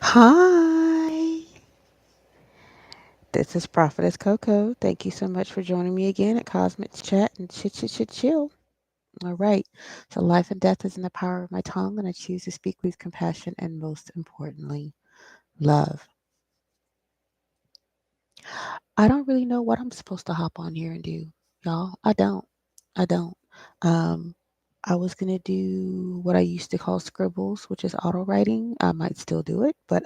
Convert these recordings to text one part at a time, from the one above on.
Hi, this is Prophetess Coco. Thank you so much for joining me again at Cosmic Chat and Chill. All right, so life and death is in the power of my tongue, and I choose to speak with compassion and most importantly, love. I don't really know what I'm supposed to hop on here and do, y'all. I don't. I don't. Um, I was gonna do what I used to call scribbles, which is auto writing. I might still do it, but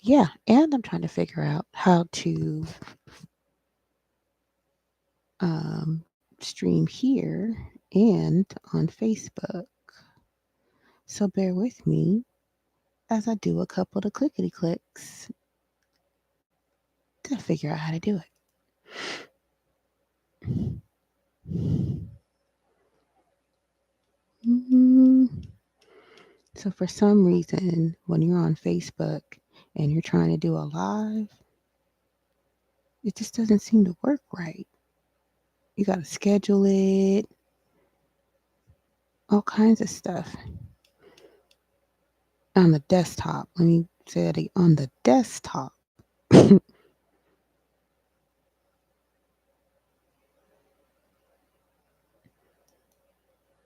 yeah. And I'm trying to figure out how to stream here and on Facebook. So bear with me as I do a couple of clickety clicks to figure out how to do it. Mhm. So for some reason, when you're on Facebook and you're trying to do a live, it just doesn't seem to work right. You got to schedule it, all kinds of stuff on the desktop. Let me say that on the desktop.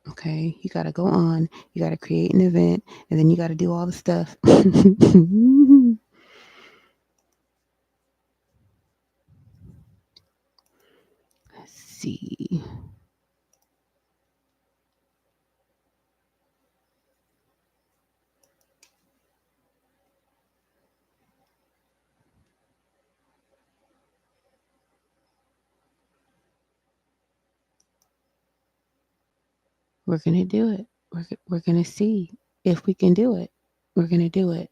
Okay, you got to go on, you got to create an event, and then you got to do all the stuff. Let's see. We're going to do it. We're going to see if we can do it. We're going to do it.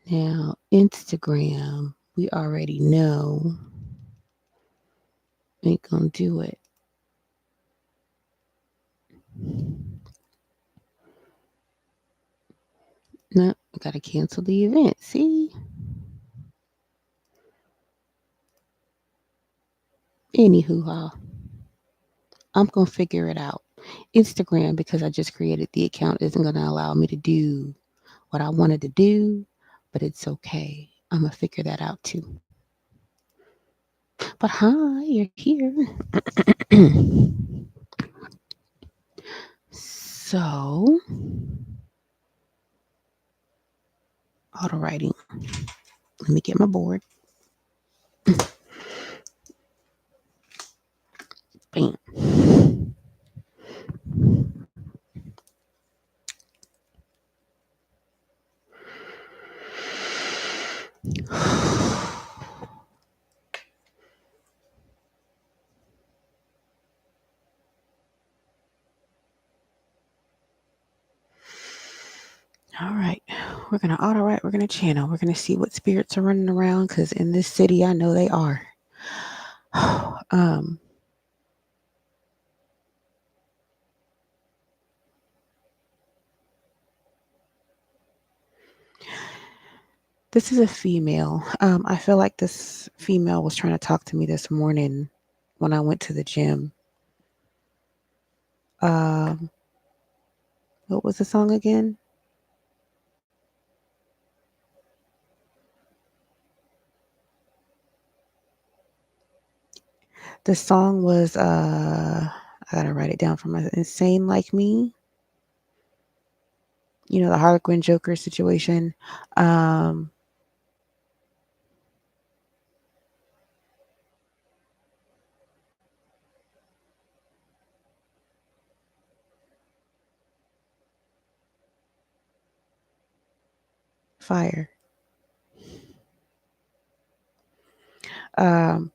Now, Instagram, we already know ain't going to do it. No, we got to cancel the event. See? Anywho, I'm going to figure it out. Instagram, because I just created the account, isn't going to allow me to do what I wanted to do, but it's okay. I'm going to figure that out too. But hi, you're here. So, auto writing. Let me get my board. Bam. All right. We're going to auto write. We're going to channel. We're going to see what spirits are running around because in this city, I know they are. um, this is a female. I feel like this female was trying to talk to me this morning when I went to the gym. Um, what was the song again? The song was I gotta write it down for my Insane Like Me. You know, the Harlequin Joker situation. Um, Fire. Um,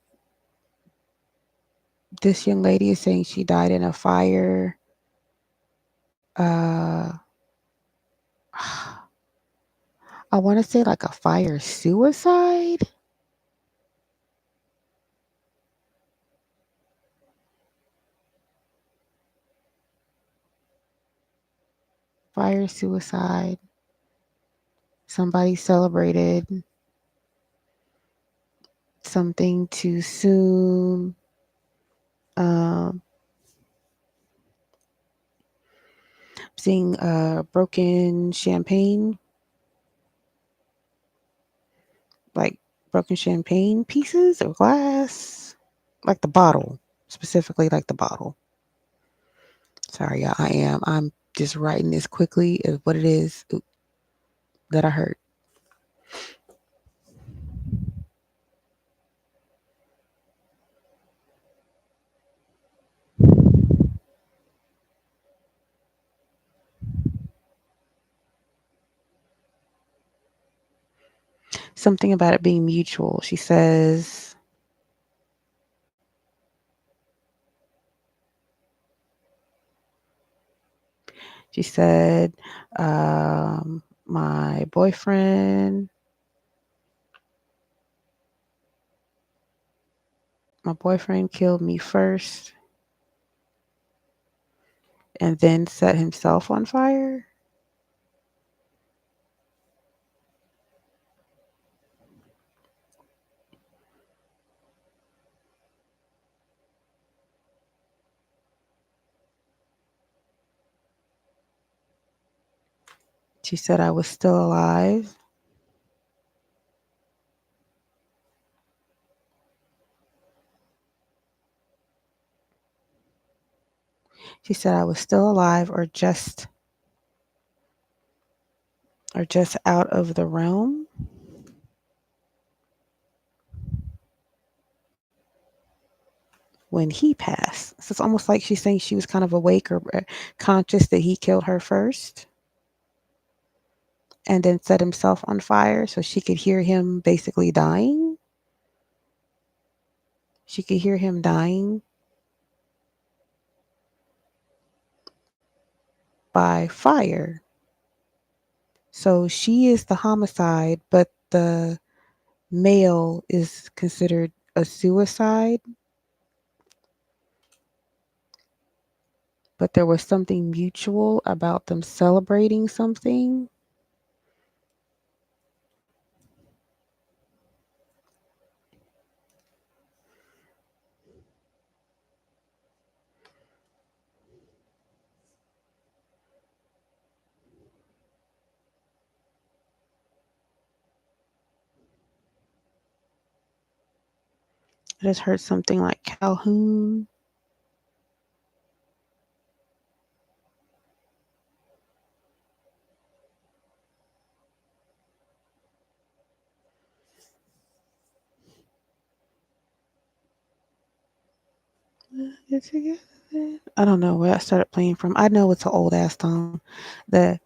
this young lady is saying she died in a fire. Uh, I want to say like a fire suicide. Fire suicide. Somebody celebrated something too soon. Um, seeing broken champagne, like broken champagne pieces or glass, like the bottle, specifically like the bottle. Sorry, y'all. I'm just writing this quickly of what it is that I heard. Something about it being mutual. She said, my boyfriend killed me first and then set himself on fire. She said I was still alive. She said I was still alive or just out of the realm when he passed. So it's almost like she's saying she was kind of awake or conscious that he killed her first and then set himself on fire so she could hear him basically dying. She could hear him dying by fire. So she is the homicide, but the male is considered a suicide. But there was something mutual about them celebrating something. I just heard something like Calhoun. Get together. I don't know where I started playing from. I know it's an old ass song. The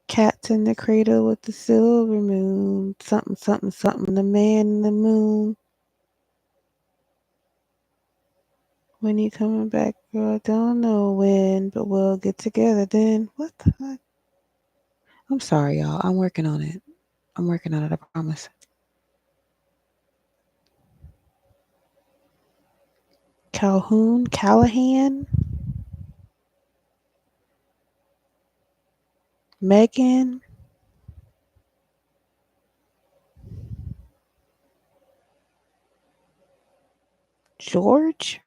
cat's in the cradle with the silver moon. Something, something, something. The man in the moon. When you coming back, girl, I don't know when, but we'll get together then. What the fuck? I'm sorry, y'all. I'm working on it. I'm working on it, I promise. Calhoun, Callahan, Megan, George.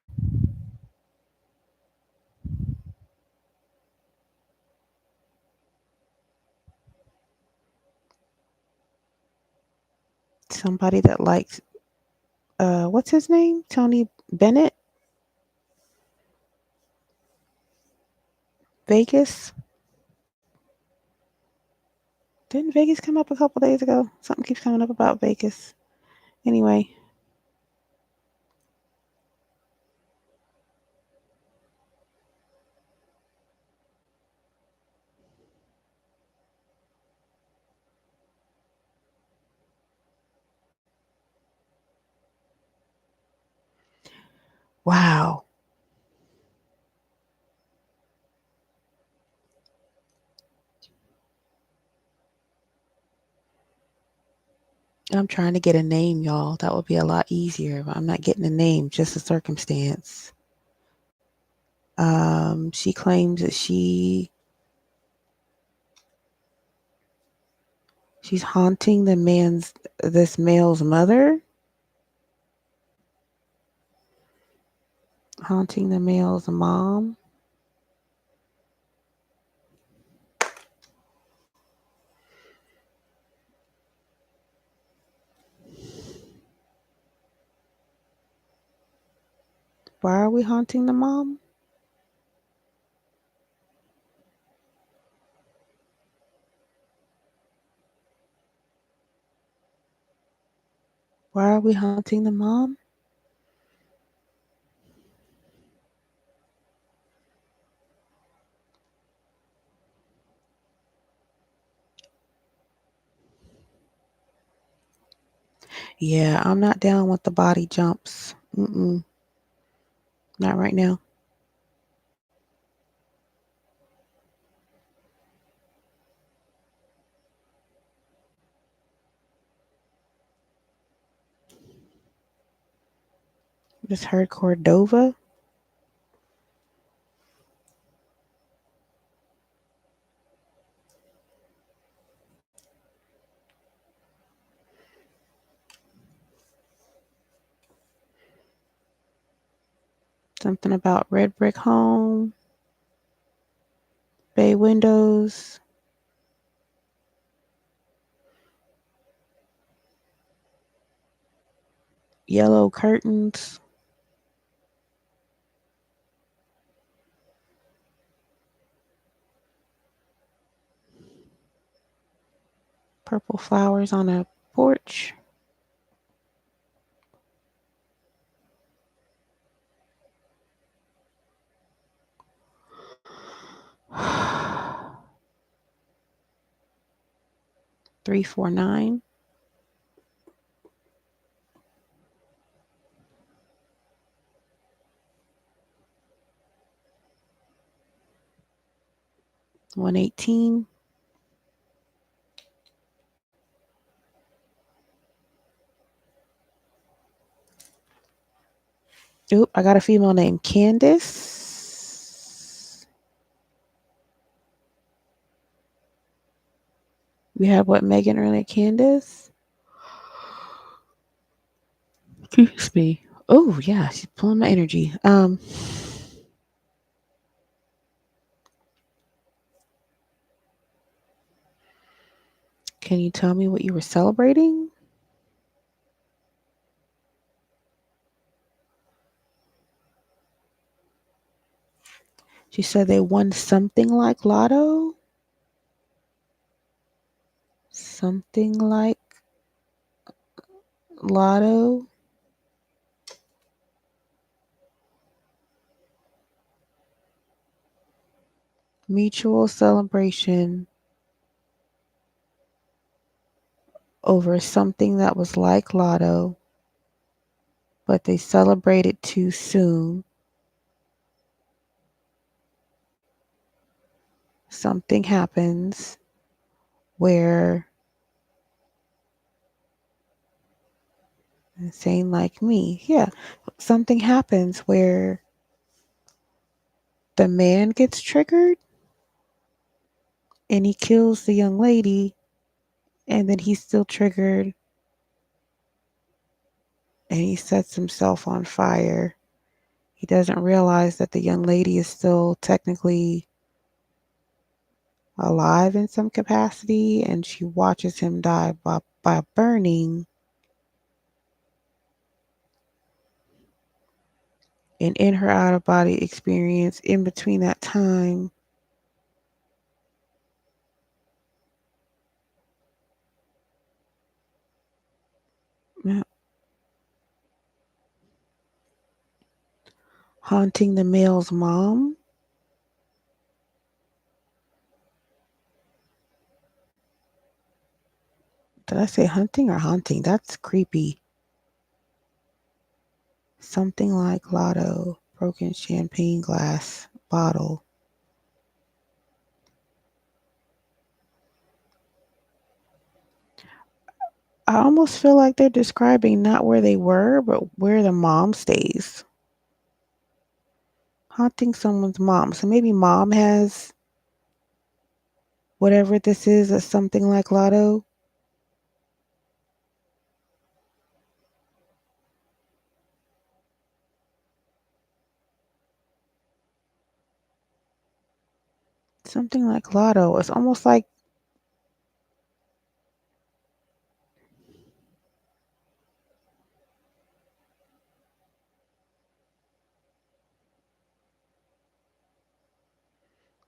Somebody that likes what's his name? Tony Bennett? Vegas? Didn't Vegas come up a couple days ago? Something keeps coming up about Vegas. Anyway, wow. I'm trying to get a name, y'all. That would be a lot easier, but I'm not getting a name, just a circumstance. She claims that she's haunting this male's mother. Haunting the male's mom. Why are we haunting the mom? Why are we haunting the mom? Yeah, I'm not down with the body jumps. Not right now. Just heard Cordova. Something about red brick home, bay windows, yellow curtains, purple flowers on a porch. Three, 4, 9. $118. Oop, I got a female named Candace. We had what Megan earlier, Candace. Excuse me. Oh yeah, she's pulling my energy. Can you tell me what you were celebrating? She said they won something like lotto. Something like lotto. Mutual celebration over something that was like lotto, but they celebrated too soon. Something happens where, saying like me, yeah, something happens where the man gets triggered and he kills the young lady, and then he's still triggered and he sets himself on fire. He doesn't realize that the young lady is still technically alive in some capacity, and she watches him die by burning. And in her out of body experience, in between that time, haunting the male's mom. Did I say hunting or haunting? That's creepy. Something like lotto, broken champagne glass bottle. I almost feel like they're describing not where they were, but where the mom stays. Haunting someone's mom. So maybe mom has whatever this is, a something like lotto. Something like Lotto. It's almost like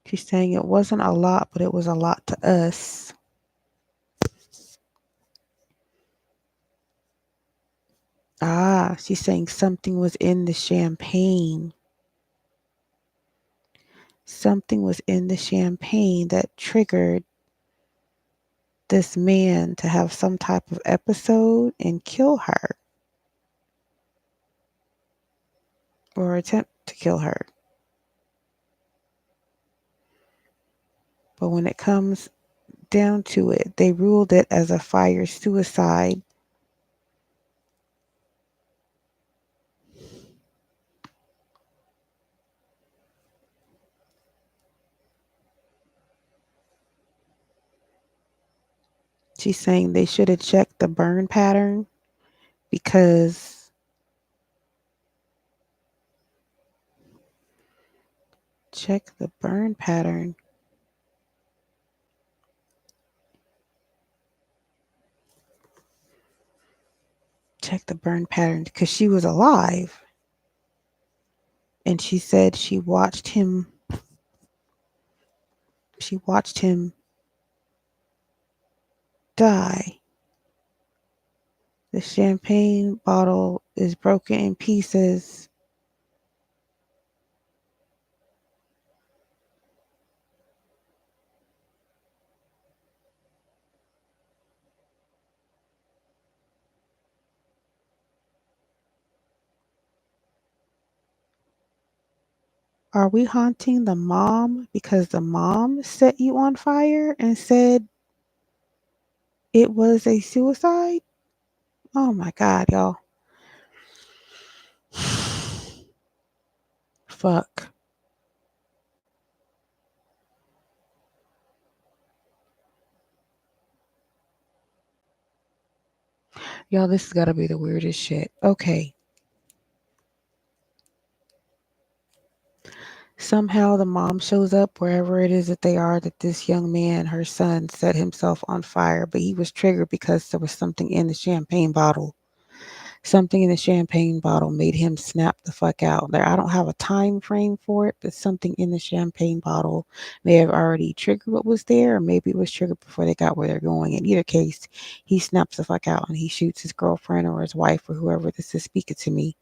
she's saying it wasn't a lot, but it was a lot to us. Ah, she's saying something was in the champagne. Something was in the champagne that triggered this man to have some type of episode and kill her or attempt to kill her. But when it comes down to it, they ruled it as a fire suicide. She's saying they should have checked the burn pattern because check the burn pattern. Check the burn pattern because she was alive. And she said she watched him die. The champagne bottle is broken in pieces. Are we haunting the mom because the mom set you on fire and said it was a suicide? Oh my God, y'all. Fuck. Y'all, this has got to be the weirdest shit. Okay. Somehow the mom shows up wherever it is that they are, that this young man, her son, set himself on fire, but he was triggered because there was something in the champagne bottle. Something in the champagne bottle made him snap the fuck out. There, I don't have a time frame for it, but something in the champagne bottle may have already triggered what was there, or maybe it was triggered before they got where they're going. In either case, he snaps the fuck out and he shoots his girlfriend or his wife or whoever this is speaking to me.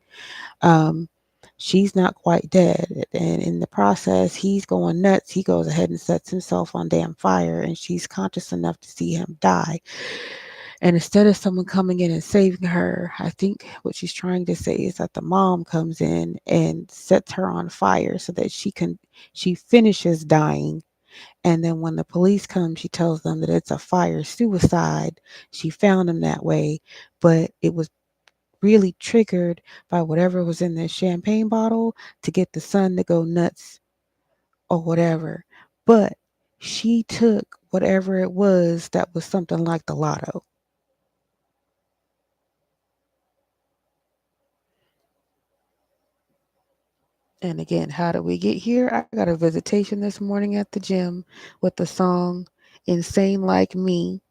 Um, she's not quite dead, and in the process, he's going nuts. He goes ahead and sets himself on damn fire, and she's conscious enough to see him die. And instead of someone coming in and saving her, I think what she's trying to say is that the mom comes in and sets her on fire so that she finishes dying. And then when the police come, she tells them that it's a fire suicide. She found him that way, but it was really triggered by whatever was in the champagne bottle to get the son to go nuts or whatever. But she took whatever it was that was something like the lotto. And again, how did we get here? I got a visitation this morning at the gym with the song Insane Like Me,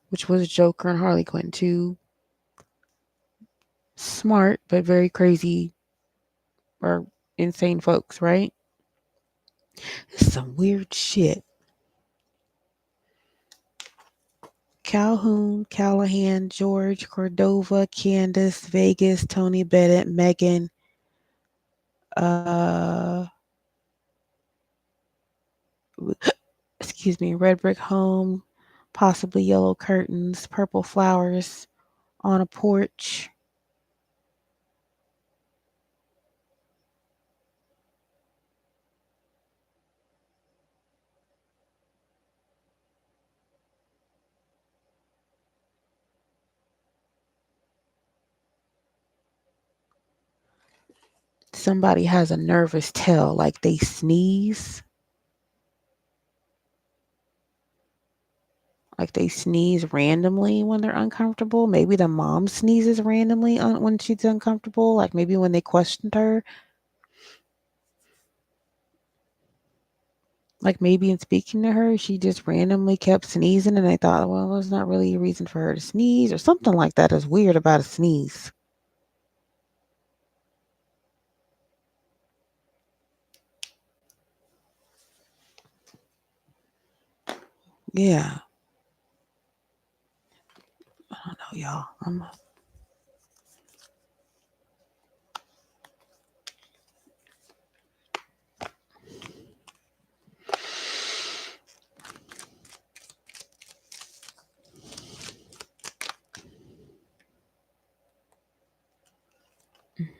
which was Joker and Harley Quinn, two smart but very crazy or insane folks, right? It's some weird shit. Calhoun, Callahan, George, Cordova, Candace, Vegas, Tony Bennett, Megan, uh, excuse me, Red Brick Home, possibly Yellow Curtains, Purple Flowers on a Porch. Somebody has a nervous tell, like they sneeze randomly when they're uncomfortable. Maybe the mom sneezes randomly when she's uncomfortable, like maybe when they questioned her. Like maybe in speaking to her, she just randomly kept sneezing, and I thought, well, there's not really a reason for her to sneeze or something like that is weird about a sneeze. Yeah, I don't know, y'all.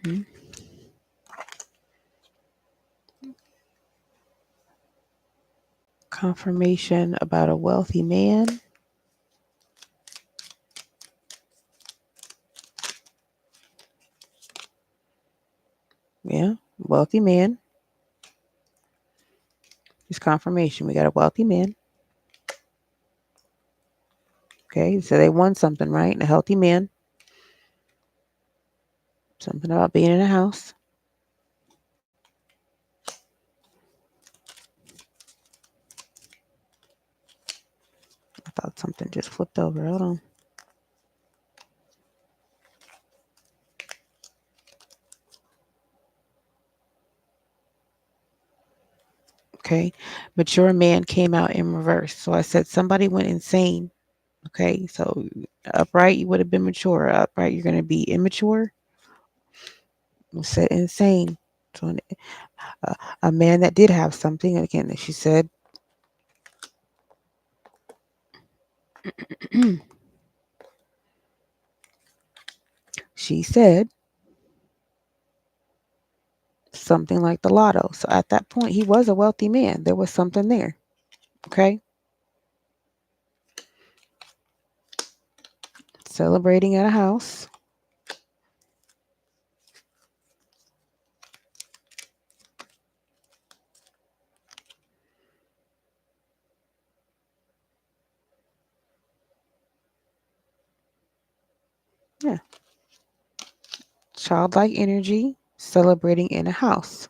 Mhm. Confirmation about a wealthy man. Yeah, wealthy man. It's confirmation. We got a wealthy man. Okay, so they won something, right? A healthy man. Something about being in a house. I thought something just flipped over. Hold on. Okay, mature man came out in reverse. So I said somebody went insane. Okay, so upright, you would have been mature. Upright, you're going to be immature. I said insane. So a man that did have something, again, she said, she said something like the lotto. So at that point, he was a wealthy man. There was something there. Okay, celebrating at a house. Yeah, childlike energy, celebrating in a house.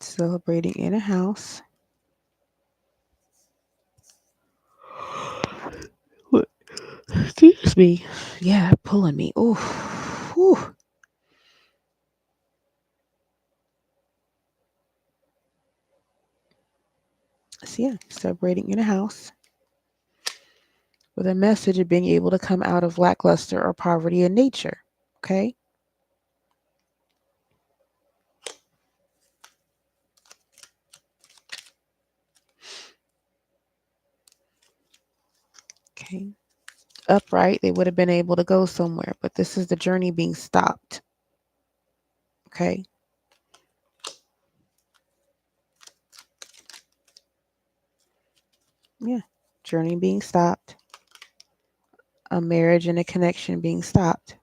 Celebrating in a house. What? Excuse me. Yeah, pulling me. Ooh. Whew. So yeah, celebrating in a house with a message of being able to come out of lackluster or poverty in nature. Okay. Okay. Upright, they would have been able to go somewhere, but this is the journey being stopped. Okay. Yeah. Journey being stopped. A marriage and a connection being stopped.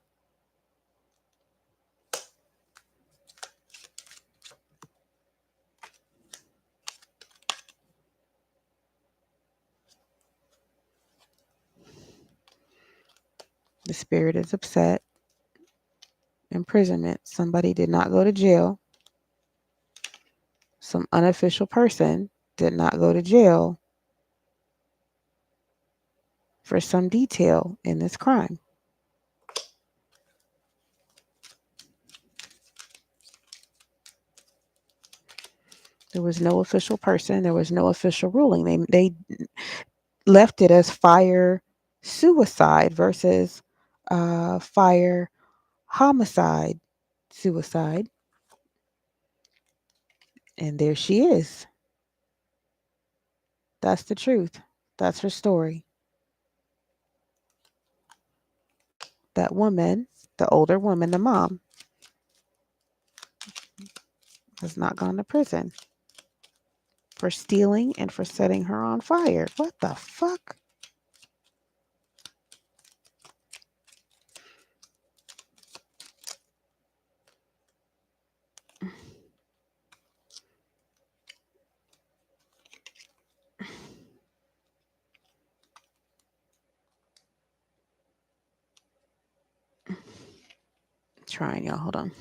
The spirit is upset. Imprisonment. Somebody did not go to jail. Some unofficial person did not go to jail for some detail in this crime. There was no official person. There was no official ruling. They left it as fire suicide versus fire homicide suicide. And there she is. That's the truth. That's her story. That woman, the older woman, the mom, has not gone to prison for stealing and for setting her on fire. What the fuck? Trying, y'all. Hold on.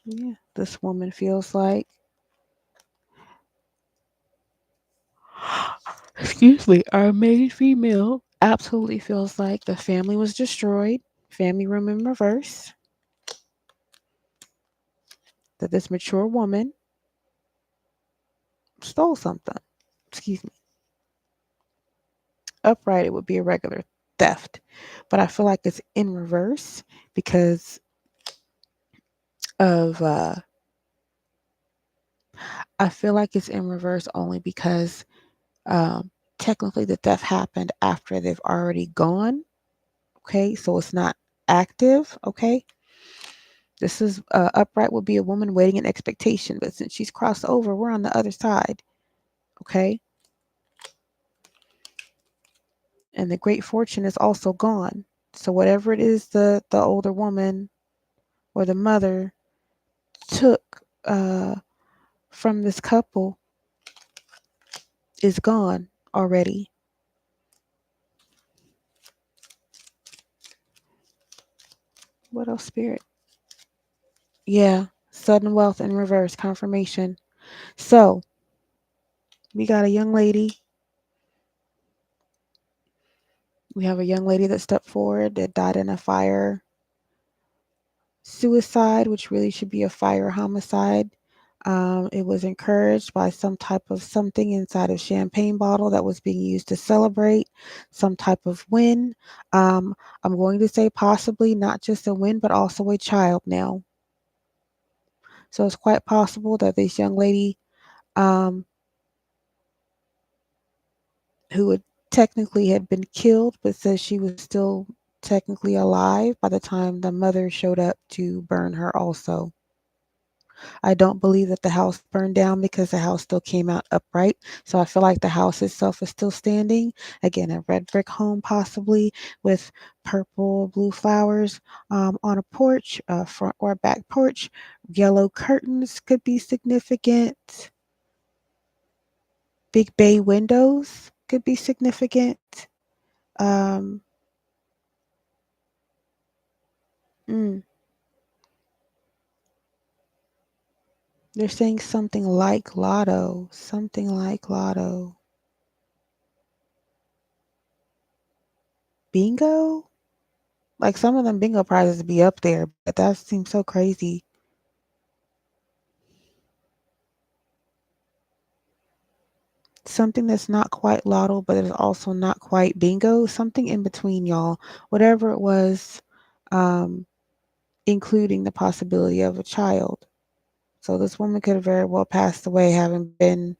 Yeah, this woman feels like, excuse me, our main female absolutely feels like the family was destroyed, family room in reverse, that this mature woman stole something. Excuse me. Upright, it would be a regular theft. But I feel like it's in reverse because of, I feel like it's in reverse only because technically the theft happened after they've already gone. Okay. So it's not active. Okay. This is upright would be a woman waiting in expectation. But since she's crossed over, we're on the other side. Okay. And the great fortune is also gone. So whatever it is the older woman or the mother took from this couple is gone already. What else, spirit? Yeah, sudden wealth in reverse confirmation. So we got a young lady. We have a young lady that stepped forward that died in a fire suicide, which really should be a fire homicide. It was encouraged by some type of something inside a champagne bottle that was being used to celebrate some type of win. Um, I'm going to say possibly not just a win, but also a child now. So it's quite possible that this young lady, um, who would technically had been killed, but says she was still technically alive by the time the mother showed up to burn her also. I don't believe that the house burned down because the house still came out upright. So I feel like the house itself is still standing. Again, a red brick home, possibly with purple, blue flowers on a porch, front or back porch. Yellow curtains could be significant. Big bay windows could be significant. Um, mm, they're saying something like lotto. Something like lotto. Bingo? Like some of them bingo prizes be up there, but that seems so crazy. Something that's not quite lotto, but is also not quite bingo. Something in between, y'all. Whatever it was, um, including the possibility of a child. So this woman could have very well passed away having been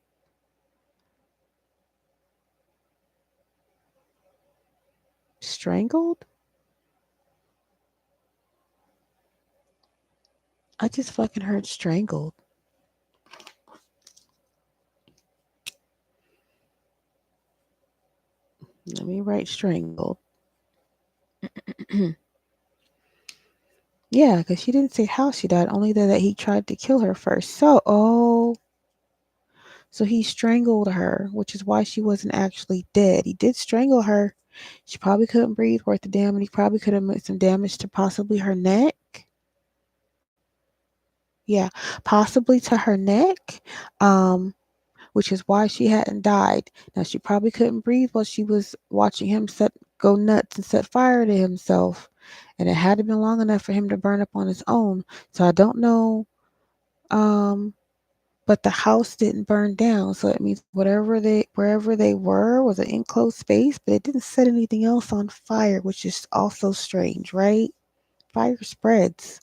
strangled. I just fucking heard strangled. Let me write strangled. Yeah, because she didn't say how she died, only that he tried to kill her first. So, so he strangled her, which is why she wasn't actually dead. He did strangle her. She probably couldn't breathe worth the damn, and he probably could have made some damage to possibly her neck. Yeah, possibly to her neck, um, which is why she hadn't died. Now she probably couldn't breathe while she was watching him set go nuts and set fire to himself, and it had to been long enough for him to burn up on his own. So I don't know. But the house didn't burn down, so it means wherever they were was an enclosed space, but it didn't set anything else on fire, which is also strange, right? Fire spreads.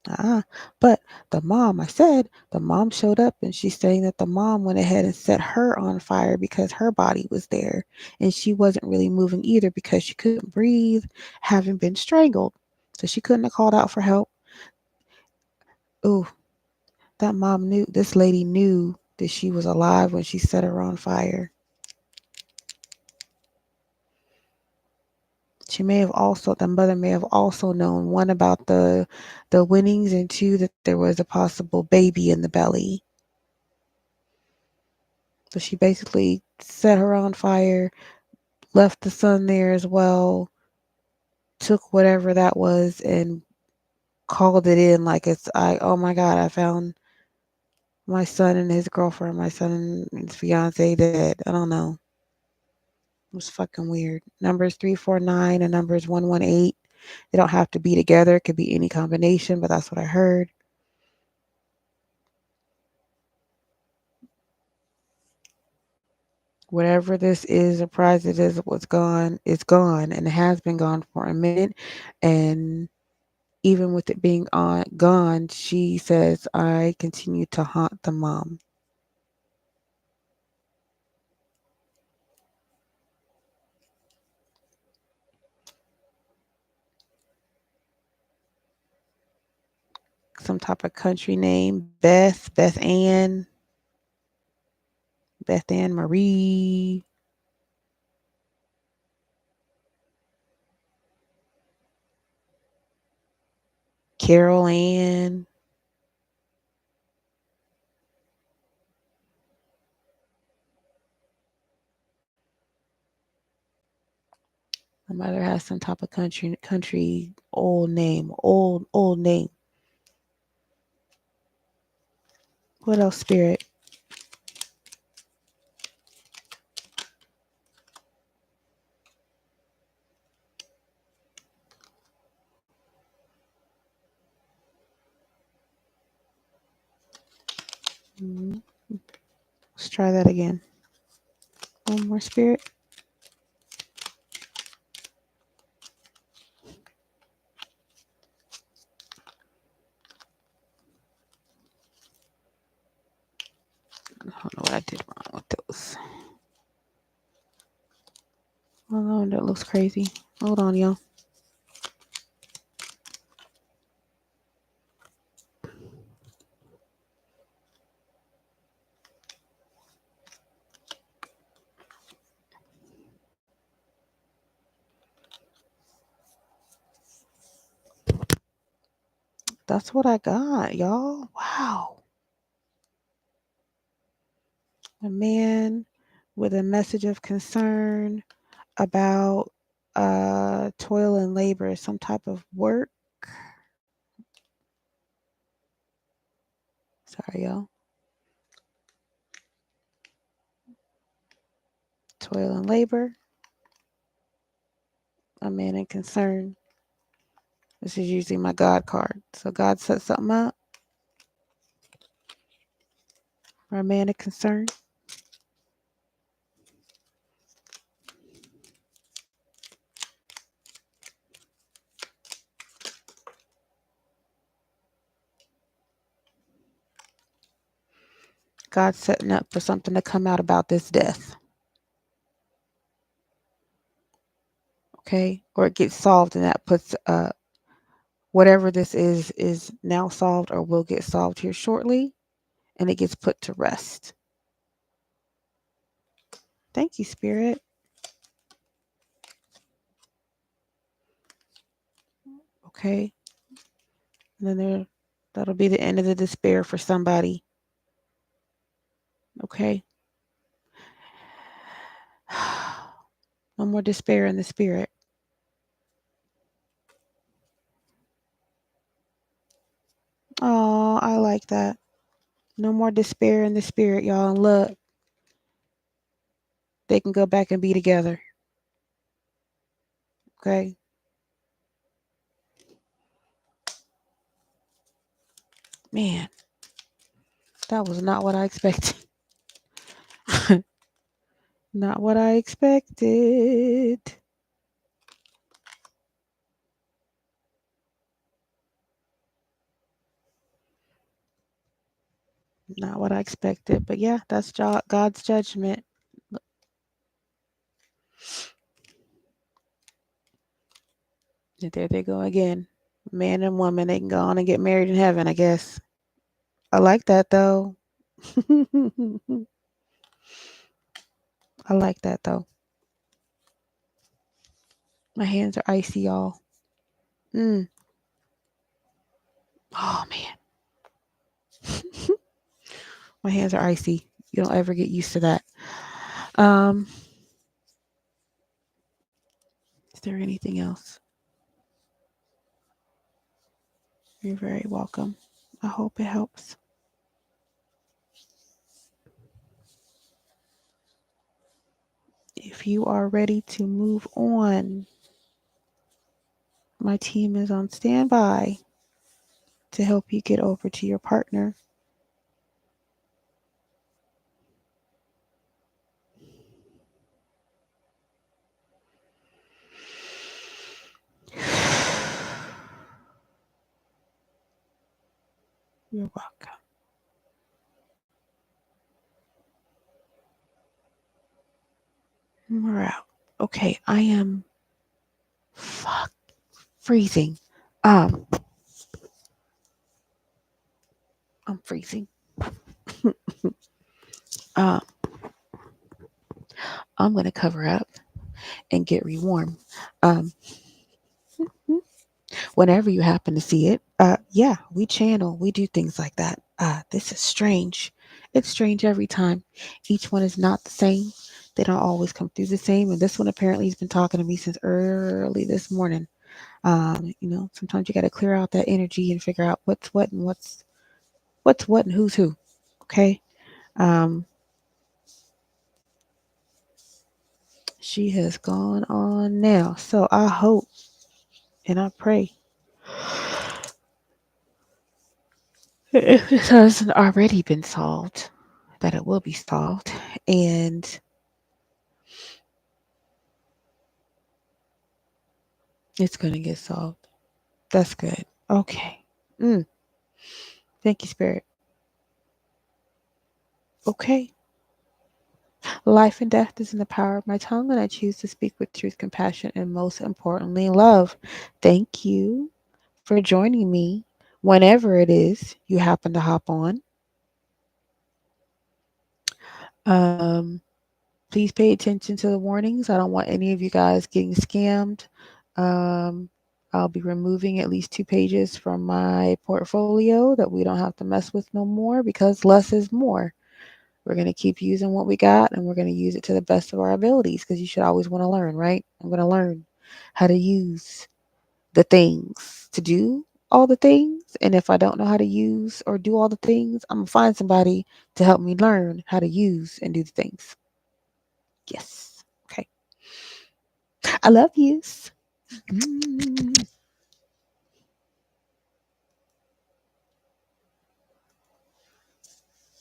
Ah, but the mom, I said, the mom showed up and she's saying that the mom went ahead and set her on fire because her body was there and she wasn't really moving either because she couldn't breathe, having been strangled. So she couldn't have called out for help. Ooh, that mom knew, this lady knew that she was alive when she set her on fire. She may have also, the mother may have also known, one, about the winnings, and two, that there was a possible baby in the belly. So she basically set her on fire, left the son there as well, took whatever that was and called it in like oh my God, I found my son and his girlfriend, my son and his fiance dead. I don't know. It was fucking weird. Numbers 349 and numbers 118. They don't have to be together. It could be any combination, but that's what I heard. Whatever this is, a prize it is, what's gone, it's gone, and it has been gone for a minute. And even with it being gone, she says, I continue to haunt the mom. Some type of country name, Beth Ann Marie, Carol Ann. My mother has some type of country old name. What else, spirit? Mhm. Let's try that again. One more, spirit. I don't know what I did wrong with those. Oh, that looks crazy. Hold on, y'all. That's what I got, y'all. Wow. A man with a message of concern about toil and labor, some type of work. Sorry, y'all. Toil and labor. A man in concern. This is usually my God card. So God set something up for a man in concern. God's setting up for something to come out about this death. Okay? Or it gets solved and that puts whatever this is now solved or will get solved here shortly, and it gets put to rest. Thank you, Spirit. Okay. And then that'll be the end of the despair for somebody. Okay. No more despair in the spirit. Oh, I like that. No more despair in the spirit, y'all. And look, they can go back and be together. Okay. Man, that was not what I expected. Not what I expected. Not what I expected. But yeah, that's God's judgment. And there they go again. Man and woman, they can go on and get married in heaven, I guess. I like that though. I like that though. My hands are icy, y'all. Mm. Oh man. My hands are icy. You don't ever get used to that. Um Is there anything else? You're very welcome. I hope it helps. If you are ready to move on, my team is on standby to help you get over to your partner. You're welcome. We're out. Okay, I am fuck freezing. Um, I'm freezing. Um, I'm gonna cover up and get rewarm. Um, whenever you happen to see it, yeah, we channel, we do things like that. This is strange. It's strange every time. Each one is not the same. They don't always come through the same. And this one apparently has been talking to me since early this morning. Sometimes you got to clear out that energy and figure out what's what and what's what and who's who. Okay. Um, she has gone on now. So I hope and I pray if this hasn't already been solved, that it will be solved. And it's going to get solved. That's good. Okay. Mm, thank you, Spirit. Okay. Life and death is in the power of my tongue, and I choose to speak with truth, compassion, and most importantly, love. Thank you for joining me whenever it is you happen to hop on. Um, please pay attention to the warnings. I don't want any of you guys getting scammed. Um, I'll be removing at least 2 pages from my portfolio that we don't have to mess with no more because less is more. We're going to keep using what we got and we're going to use it to the best of our abilities because you should always want to learn, right? I'm going to learn how to use the things to do all the things. And if I don't know how to use or do all the things, I'm going to find somebody to help me learn how to use and do the things. Yes. Okay. I love yous.